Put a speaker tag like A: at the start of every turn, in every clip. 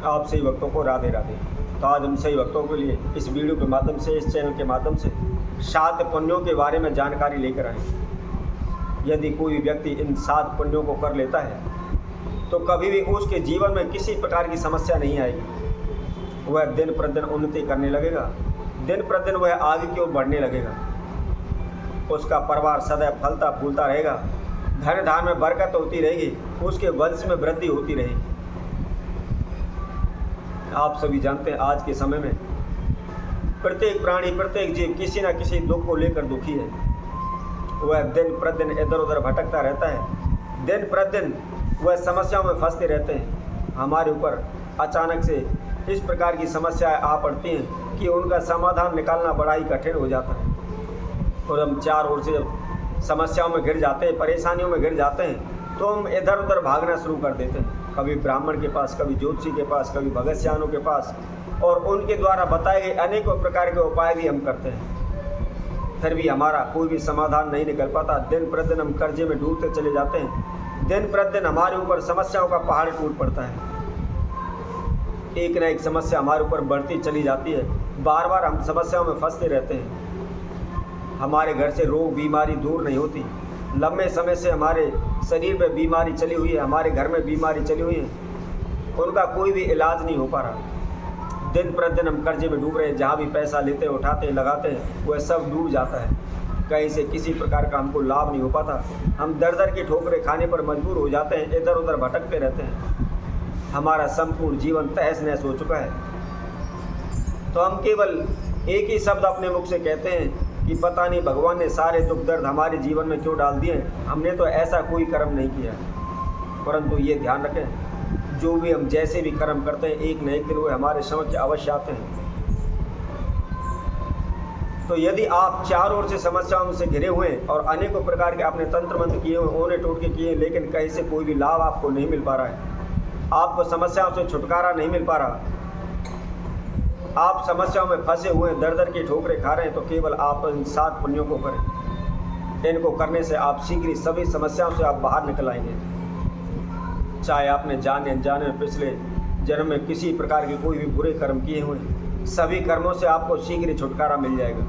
A: आप सही भक्तों को राधे राधे। तो आज हम सही भक्तों के लिए इस वीडियो के माध्यम से, इस चैनल के माध्यम से 7 पुण्यों के बारे में जानकारी लेकर आए। यदि कोई व्यक्ति इन 7 पुण्यों को कर लेता है तो कभी भी उसके जीवन में किसी प्रकार की समस्या नहीं आएगी। वह दिन प्रतिदिन उन्नति करने लगेगा, दिन प्रतिदिन वह आगे की ओर बढ़ने लगेगा। उसका परिवार सदैव फलता फूलता रहेगा, धन धान में बरकत होती रहेगी, उसके वंश में वृद्धि होती रहेगी। आप सभी जानते हैं आज के समय में प्रत्येक प्राणी, प्रत्येक जीव किसी न किसी दुख को लेकर दुखी है। वह दिन प्रतिदिन इधर उधर भटकता रहता है, दिन प्रतिदिन वह समस्याओं में फंसते रहते हैं। हमारे ऊपर अचानक से इस प्रकार की समस्याएं आ पड़ती हैं कि उनका समाधान निकालना बड़ा ही कठिन हो जाता है और हम चारों ओर से समस्याओं में घिर जाते हैं, परेशानियों में घिर जाते हैं, तो हम इधर उधर भागना शुरू कर देते हैं। कभी ब्राह्मण के पास, कभी ज्योतिषी के पास, कभी भगत सियानों के पास, और उनके द्वारा बताए गए अनेकों प्रकार के उपाय भी हम करते हैं। फिर भी हमारा कोई भी समाधान नहीं निकल पाता। दिन प्रतिदिन हम कर्जे में डूबते चले जाते हैं, दिन प्रतिदिन हमारे ऊपर समस्याओं का पहाड़ टूट पड़ता है। एक न एक समस्या हमारे ऊपर बढ़ती चली जाती है, बार बार हम समस्याओं में फंसते रहते हैं। हमारे घर से रोग बीमारी दूर नहीं होती। लंबे समय से हमारे शरीर में बीमारी चली हुई है, हमारे घर में बीमारी चली हुई है, उनका कोई भी इलाज नहीं हो पा रहा। दिन प्रतिदिन हम कर्जे में डूब रहे हैं, जहाँ भी पैसा लेते हैं, उठाते हैं, लगाते हैं, वह सब डूब जाता है। कहीं से किसी प्रकार का हमको लाभ नहीं हो पाता। हम दर दर की ठोकरें खाने पर मजबूर हो जाते हैं, इधर उधर भटकते रहते हैं। हमारा संपूर्ण जीवन तहस नहस हो चुका है। तो हम केवल एक ही शब्द अपने मुख से कहते हैं कि पता नहीं भगवान ने सारे दुख दर्द हमारे जीवन में क्यों डाल दिए। हमने तो ऐसा कोई कर्म नहीं किया। परंतु ये ध्यान रखें, जो भी हम जैसे भी कर्म करते हैं, एक न एक दिन वो हमारे समक्ष अवश्य आते हैं। तो यदि आप चारों ओर से समस्याओं से घिरे हुए हैं और अनेकों प्रकार के आपने तंत्र मंत्र किए हुए, ओने टोटके किए, लेकिन कहीं से कोई भी लाभ आपको नहीं मिल पा रहा है, आपको समस्याओं से छुटकारा नहीं मिल पा रहा, आप समस्याओं में फंसे हुए हैं, दर दर की ठोकरें खा रहे हैं, तो केवल आप इन 7 पुण्यों को करें। इनको करने से आप शीघ्र ही सभी समस्याओं से आप बाहर निकल आएंगे। चाहे आपने जाने अनजाने में पिछले जन्म में किसी प्रकार के कोई भी बुरे कर्म किए हुए, सभी कर्मों से आपको शीघ्र ही छुटकारा मिल जाएगा।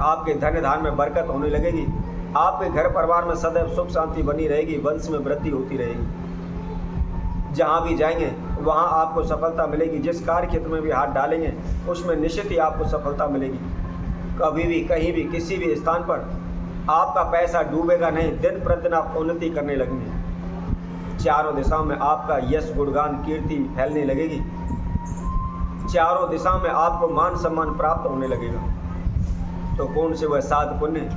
A: आपके धन धान में बरकत होने लगेगी, आपके घर परिवार में सदैव सुख शांति बनी रहेगी, वंश में वृद्धि होती रहेगी। जहाँ भी जाएंगे वहाँ आपको सफलता मिलेगी। जिस कार्य क्षेत्र में भी हाथ डालेंगे उसमें निश्चित ही आपको सफलता मिलेगी। कभी भी, कहीं भी, किसी भी स्थान पर आपका पैसा डूबेगा नहीं। दिन प्रतिदिन आप उन्नति करने लगेंगे। चारों दिशाओं में आपका यश, गुणगान, कीर्ति फैलने लगेगी। चारों दिशाओं में आपको मान सम्मान प्राप्त होने लगेगा। तो कौन से वह 7 पुण्य,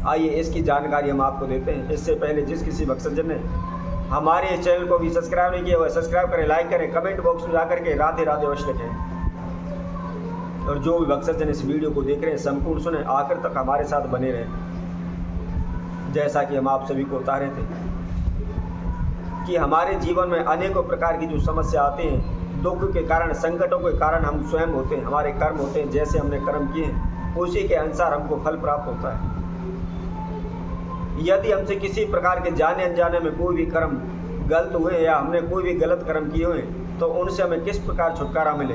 A: आइए इसकी जानकारी हम आपको देते हैं। इससे पहले जिस किसी भक्तजन ने हमारे इस चैनल को भी सब्सक्राइब नहीं किया, वह सब्सक्राइब करें, लाइक करें, कमेंट बॉक्स में जाकर के राधे राधे अवश्य लिखें। और जो भी भक्तजन इस वीडियो को देख रहे हैं, संपूर्ण सुने, आखिर तक हमारे साथ बने रहें। जैसा कि हम आप सभी को बता रहे थे कि हमारे जीवन में अनेकों प्रकार की जो समस्या आती हैं, दुख के कारण, संकटों के कारण हम स्वयं होते हैं, हमारे कर्म होते हैं। जैसे हमने कर्म किए हैं उसी के अनुसार हमको फल प्राप्त होता है। यदि हमसे किसी प्रकार के जाने अनजाने में कोई भी कर्म गलत हुए या हमने कोई भी गलत कर्म किए हुए, तो उनसे हमें किस प्रकार छुटकारा मिले,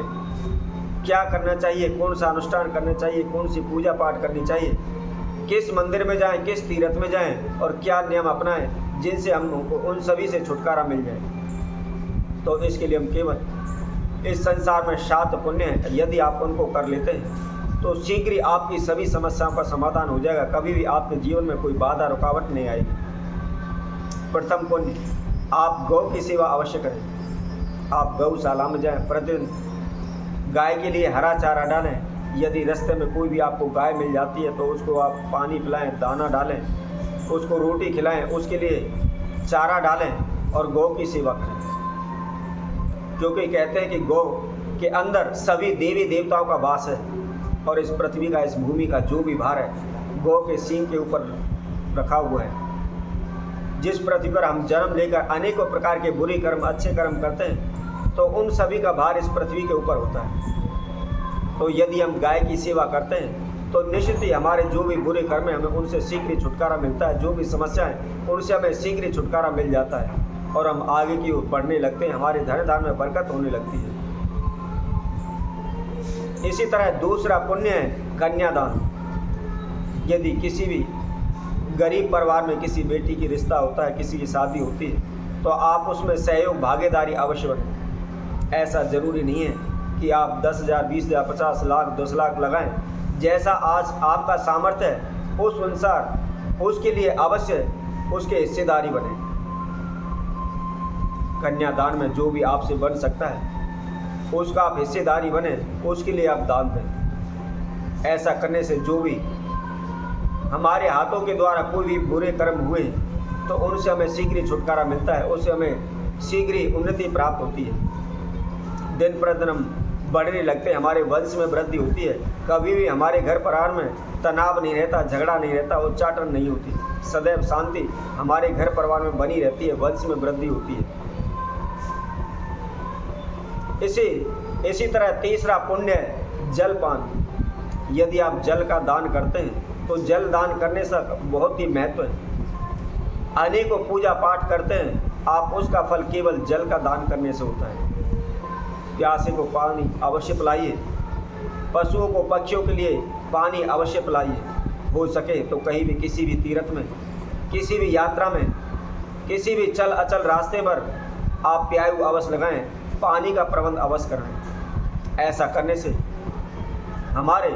A: क्या करना चाहिए, कौन सा अनुष्ठान करना चाहिए, कौन सी पूजा पाठ करनी चाहिए, किस मंदिर में जाएं, किस तीर्थ में जाएं और क्या नियम अपनाएं जिनसे हमको उन सभी से छुटकारा मिल जाए। तो इसके लिए हम केवल इस संसार में 7 पुण्य हैं, यदि आप उनको कर लेते हैं तो शीघ्र ही आपकी सभी समस्याओं का समाधान हो जाएगा। कभी भी आपके जीवन में कोई बाधा रुकावट नहीं आएगी। प्रथम पुण्य, आप गौ की सेवा अवश्य करें। आप गौशाला में जाएं, प्रतिदिन गाय के लिए हरा चारा डालें। यदि रास्ते में कोई भी आपको गाय मिल जाती है तो उसको आप पानी पिलाएं, दाना डालें, उसको रोटी खिलाएं, उसके लिए चारा डालें और गौ की सेवा करें। क्योंकि कहते हैं कि गौ के अंदर सभी देवी देवताओं का वास है और इस पृथ्वी का, इस भूमि का जो भी भार है गौ के सींग के ऊपर रखा हुआ है। जिस पृथ्वी पर हम जन्म लेकर अनेकों प्रकार के बुरे कर्म, अच्छे कर्म करते हैं, तो उन सभी का भार इस पृथ्वी के ऊपर होता है। तो यदि हम गाय की सेवा करते हैं तो निश्चित ही हमारे जो भी बुरे कर्म हैं हमें उनसे शीघ्र छुटकारा मिलता है। जो भी समस्या है उनसे हमें शीघ्र छुटकारा मिल जाता है। और हम आगे की ओर बढ़ने लगते हैं, हमारे धन धान में बरकत होने लगती है। इसी तरह दूसरा पुण्य है कन्यादान। यदि किसी भी गरीब परिवार में किसी बेटी की रिश्ता होता है, किसी की शादी होती है, तो आप उसमें सहयोग भागीदारी अवश्य बने। ऐसा ज़रूरी नहीं है कि आप 10,000, 20,000, 50 लाख, 10 लाख लगाएं। जैसा आज आपका सामर्थ्य है उस अनुसार उसके लिए अवश्य उसके हिस्सेदारी बने। कन्यादान में जो भी आपसे बन सकता है उसका आप हिस्सेदारी बने, उसके लिए आप दान दें। ऐसा करने से जो भी हमारे हाथों के द्वारा कोई भी बुरे कर्म हुए तो उनसे हमें शीघ्र ही छुटकारा मिलता है, उससे हमें शीघ्र ही उन्नति प्राप्त होती है। दिन प्रतिदिन हम बढ़ने लगते हैं, हमारे वंश में वृद्धि होती है। कभी भी हमारे घर परिवार में तनाव नहीं रहता, झगड़ा नहीं रहता, उच्चाटन नहीं होती, सदैव शांति हमारे घर परिवार में बनी रहती है, वंश में वृद्धि होती है। इसी तरह तीसरा पुण्य है जलपान। यदि आप जल का दान करते हैं तो जल दान करने से बहुत ही महत्व है। अनेकों पूजा पाठ करते हैं, आप उसका फल केवल जल का दान करने से होता है। प्यासे को पानी अवश्य पिलाइए, पशुओं को पक्षियों के लिए पानी अवश्य पिलाइए। हो सके तो कहीं भी किसी भी तीर्थ में, किसी भी यात्रा में, किसी भी चल अचल रास्ते पर आप प्यायु अवश्य लगाएं, पानी का प्रबंध अवश्य करें। ऐसा करने से हमारे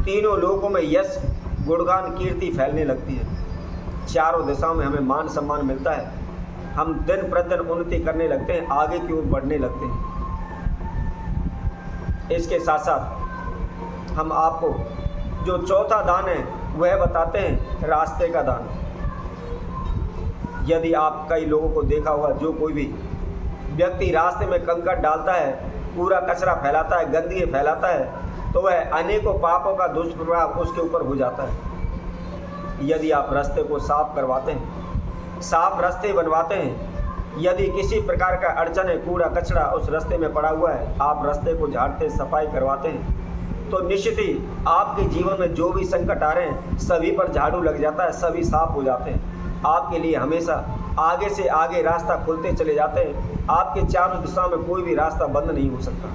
A: तीनों लोकों में यश, गुणगान, कीर्ति फैलने लगती है। चारों दिशाओं में हमें मान सम्मान मिलता है। हम दिन प्रतिदिन उन्नति करने लगते हैं, आगे की ओर बढ़ने लगते हैं। इसके साथ साथ हम आपको जो चौथा दान है वह बताते हैं रास्ते का दान। यदि आप कई लोगों को देखा होगा, जो कोई भी व्यक्ति रास्ते में कंकड़ डालता है, पूरा कचरा फैलाता है, गंदगी फैलाता है, तो वह अनेकों पापों का दुष्प्रभाव उसके ऊपर हो जाता है। यदि आप रास्ते को साफ करवाते हैं, साफ रास्ते बनवाते हैं, यदि किसी प्रकार का अड़चन है, कूड़ा कचरा उस रास्ते में पड़ा हुआ है, आप रास्ते को झाड़ते, सफाई करवाते हैं, तो निश्चित ही आपके जीवन में जो भी संकट आ रहे हैं सभी पर झाड़ू लग जाता है, सभी साफ हो जाते हैं। आपके लिए हमेशा आगे से आगे रास्ता खुलते चले जाते हैं। आपके चारों दिशा में कोई भी रास्ता बंद नहीं हो सकता।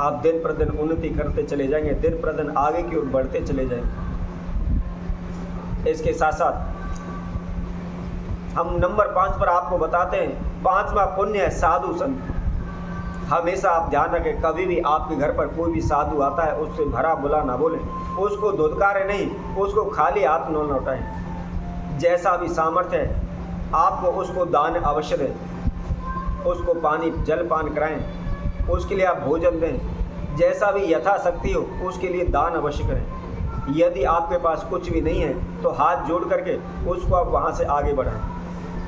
A: आप दिन प्रतिदिन उन्नति करते चले जाएंगे, दिन प्रतिदिन आगे की ओर बढ़ते चले जाएंगे। इसके साथ साथ हम नंबर 5 पर आपको बताते हैं, 5वां पुण्य है साधु संत। हमेशा आप ध्यान रखें, कभी भी आपके घर पर कोई भी साधु आता है उससे भरा बुला ना बोलें, उसको धुतकारें नहीं, उसको खाली हाथ न लौटाएं। जैसा भी सामर्थ्य है आपको उसको दान अवश्य दें, उसको पानी जल पान कराएं, उसके लिए आप भोजन दें। जैसा भी यथाशक्ति हो उसके लिए दान अवश्य करें। यदि आपके पास कुछ भी नहीं है तो हाथ जोड़ करके उसको आप वहाँ से आगे बढ़ाएं।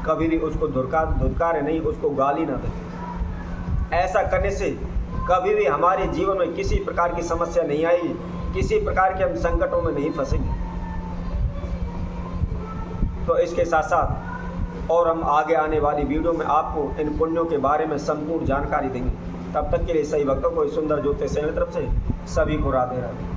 A: कभी भी उसको धुतकारें नहीं, उसको गाली ना दें। ऐसा करने से कभी भी हमारे जीवन में किसी प्रकार की समस्या नहीं आएगी, किसी प्रकार के हम संकटों में नहीं फंसेंगे। तो इसके साथ साथ और हम आगे आने वाली वीडियो में आपको इन पुण्यों के बारे में संपूर्ण जानकारी देंगे। तब तक के लिए सही भक्तों को इस सुंदर ज्योतिष चैनल तरफ से सभी को राधे राधे।